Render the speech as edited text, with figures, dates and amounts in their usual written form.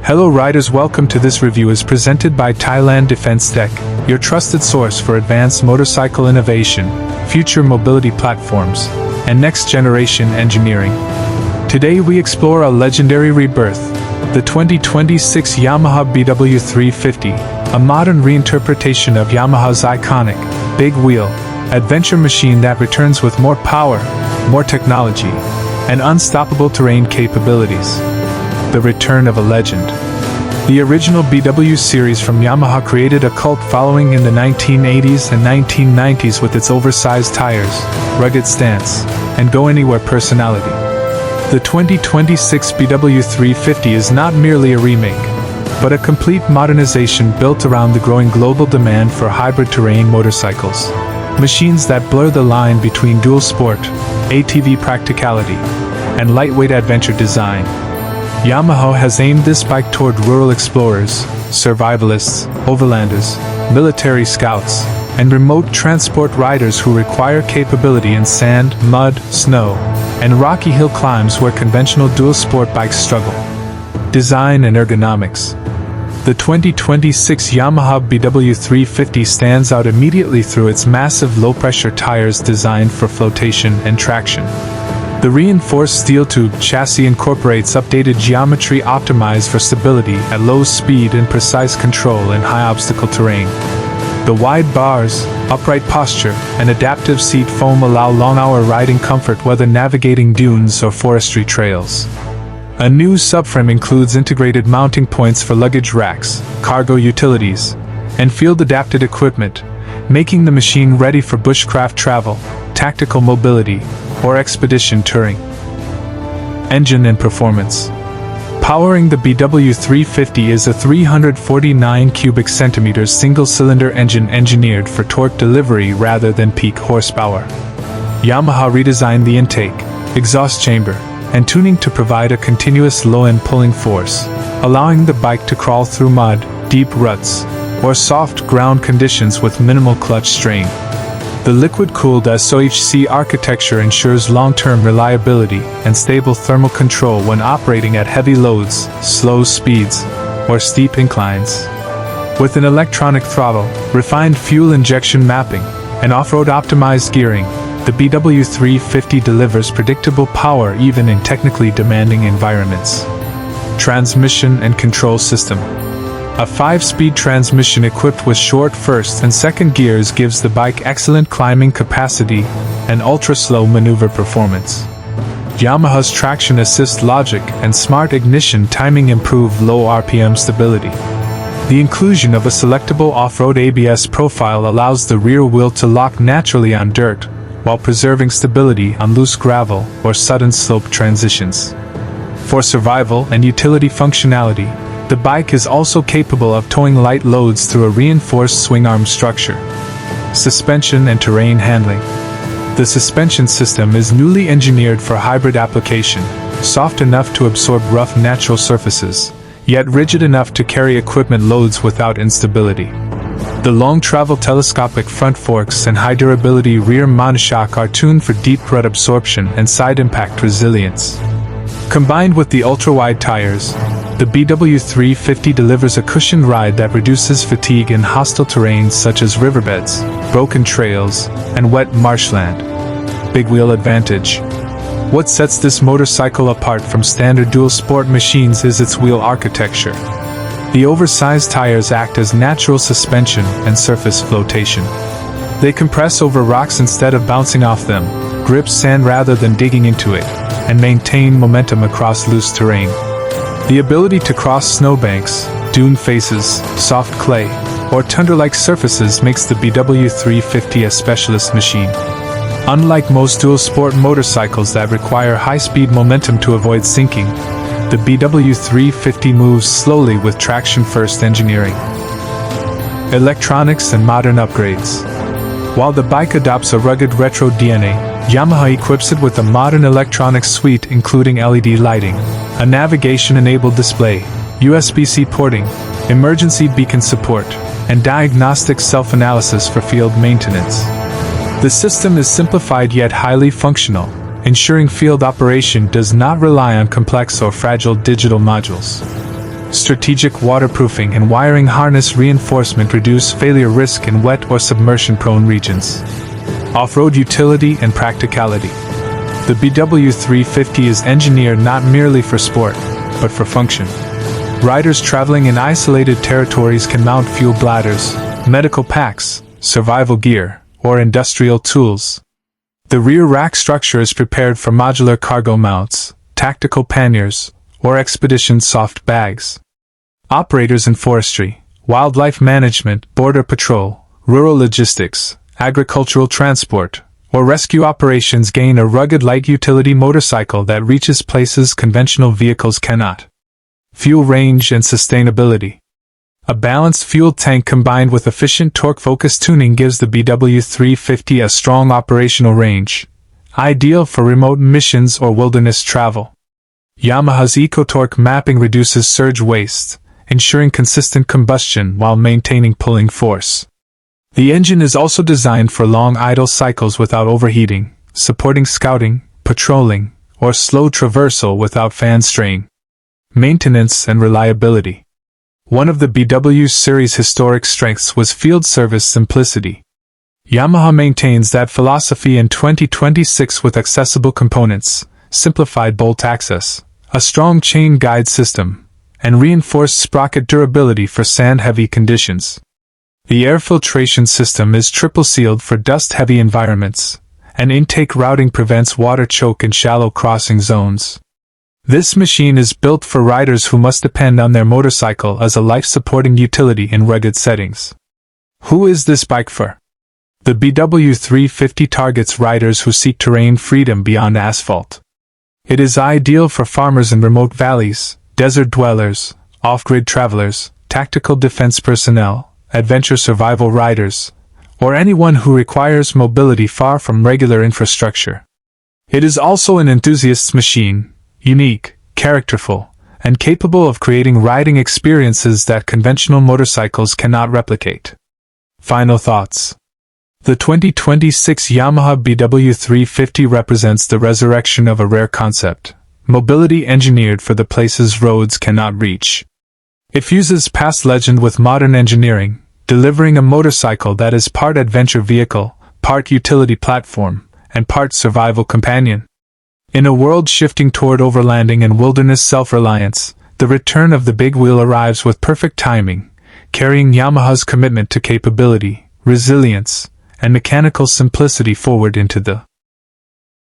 Hello riders, welcome to this review is presented by Thailand Defense Tech, your trusted source for advanced motorcycle innovation, future mobility platforms, and next-generation engineering. Today we explore a legendary rebirth, the 2026 Yamaha BW350, a modern reinterpretation of Yamaha's iconic, big wheel, adventure machine that returns with more power, more technology, and unstoppable terrain capabilities. The return of a legend. The original BW series from Yamaha created a cult following in the 1980s and 1990s with its oversized tires, rugged stance, and go-anywhere personality. The 2026 BW350 is not merely a remake, but a complete modernization built around the growing global demand for hybrid terrain motorcycles. Machines that blur the line between dual sport, ATV practicality, and lightweight adventure design. Yamaha has aimed this bike toward rural explorers, survivalists, overlanders, military scouts, and remote transport riders who require capability in sand, mud, snow, and rocky hill climbs where conventional dual sport bikes struggle. Design and ergonomics. The 2026 Yamaha BW350 stands out immediately through its massive low-pressure tires designed for flotation and traction. The reinforced steel tube chassis incorporates updated geometry optimized for stability at low speed and precise control in high-obstacle terrain. The wide bars, upright posture, and adaptive seat foam allow long-hour riding comfort whether navigating dunes or forestry trails. A new subframe includes integrated mounting points for luggage racks, cargo utilities, and field-adapted equipment, making the machine ready for bushcraft travel, tactical mobility, or expedition touring. Engine and performance. Powering the BW350 is a 349 cubic centimeters single-cylinder engine engineered for torque delivery rather than peak horsepower. Yamaha redesigned the intake, exhaust chamber, and tuning to provide a continuous low-end pulling force, allowing the bike to crawl through mud, deep ruts, or soft ground conditions with minimal clutch strain. The liquid-cooled SOHC architecture ensures long-term reliability and stable thermal control when operating at heavy loads, slow speeds, or steep inclines. With an electronic throttle, refined fuel injection mapping, and off-road optimized gearing, the BW350 delivers predictable power even in technically demanding environments. Transmission and control system. A 5-speed transmission equipped with short first and second gears gives the bike excellent climbing capacity and ultra-slow maneuver performance. Yamaha's traction assist logic and smart ignition timing improve low RPM stability. The inclusion of a selectable off-road ABS profile allows the rear wheel to lock naturally on dirt, while preserving stability on loose gravel or sudden slope transitions. For survival and utility functionality, the bike is also capable of towing light loads through a reinforced swing arm structure. Suspension and terrain handling. The suspension system is newly engineered for hybrid application, soft enough to absorb rough natural surfaces, yet rigid enough to carry equipment loads without instability. The long-travel telescopic front forks and high-durability rear monoshock are tuned for deep rut absorption and side impact resilience. Combined with the ultra-wide tires, the BW350 delivers a cushioned ride that reduces fatigue in hostile terrains such as riverbeds, broken trails, and wet marshland. Big wheel advantage. What sets this motorcycle apart from standard dual sport machines is its wheel architecture. The oversized tires act as natural suspension and surface flotation. They compress over rocks instead of bouncing off them, grip sand rather than digging into it, and maintain momentum across loose terrain. The ability to cross snowbanks, dune faces, soft clay, or tundra-like surfaces makes the BW350 a specialist machine. Unlike most dual-sport motorcycles that require high-speed momentum to avoid sinking, the BW350 moves slowly with traction-first engineering. Electronics and modern upgrades. While the bike adopts a rugged retro DNA, Yamaha equips it with a modern electronics suite including LED lighting, a navigation-enabled display, USB-C porting, emergency beacon support, and diagnostic self-analysis for field maintenance. The system is simplified yet highly functional, ensuring field operation does not rely on complex or fragile digital modules. Strategic waterproofing and wiring harness reinforcement reduce failure risk in wet or submersion-prone regions. Off-road utility and practicality. The BW350 is engineered not merely for sport, but for function. Riders traveling in isolated territories can mount fuel bladders, medical packs, survival gear, or industrial tools. The rear rack structure is prepared for modular cargo mounts, tactical panniers, or expedition soft bags. Operators in forestry, wildlife management, border patrol, rural logistics, agricultural transport, or rescue operations gain a rugged light utility motorcycle that reaches places conventional vehicles cannot. Fuel range and sustainability. A balanced fuel tank combined with efficient torque-focused tuning gives the BW350 a strong operational range, ideal for remote missions or wilderness travel. Yamaha's EcoTorque mapping reduces surge waste, ensuring consistent combustion while maintaining pulling force. The engine is also designed for long idle cycles without overheating, supporting scouting, patrolling, or slow traversal without fan strain. Maintenance and reliability. One of the BW series' historic strengths was field service simplicity. Yamaha maintains that philosophy in 2026 with accessible components, simplified bolt access, a strong chain guide system, and reinforced sprocket durability for sand-heavy conditions. The air filtration system is triple-sealed for dust-heavy environments, and intake routing prevents water choke in shallow crossing zones. This machine is built for riders who must depend on their motorcycle as a life-supporting utility in rugged settings. Who is this bike for? The BW350 targets riders who seek terrain freedom beyond asphalt. It is ideal for farmers in remote valleys, desert dwellers, off-grid travelers, tactical defense personnel, adventure survival riders, or anyone who requires mobility far from regular infrastructure. It is also an enthusiast's machine, unique, characterful, and capable of creating riding experiences that conventional motorcycles cannot replicate. Final thoughts. The 2026 Yamaha BW350 represents the resurrection of a rare concept, mobility engineered for the places roads cannot reach. It fuses past legend with modern engineering, delivering a motorcycle that is part adventure vehicle, part utility platform, and part survival companion. In a world shifting toward overlanding and wilderness self-reliance, the return of the big wheel arrives with perfect timing, carrying Yamaha's commitment to capability, resilience, and mechanical simplicity forward into the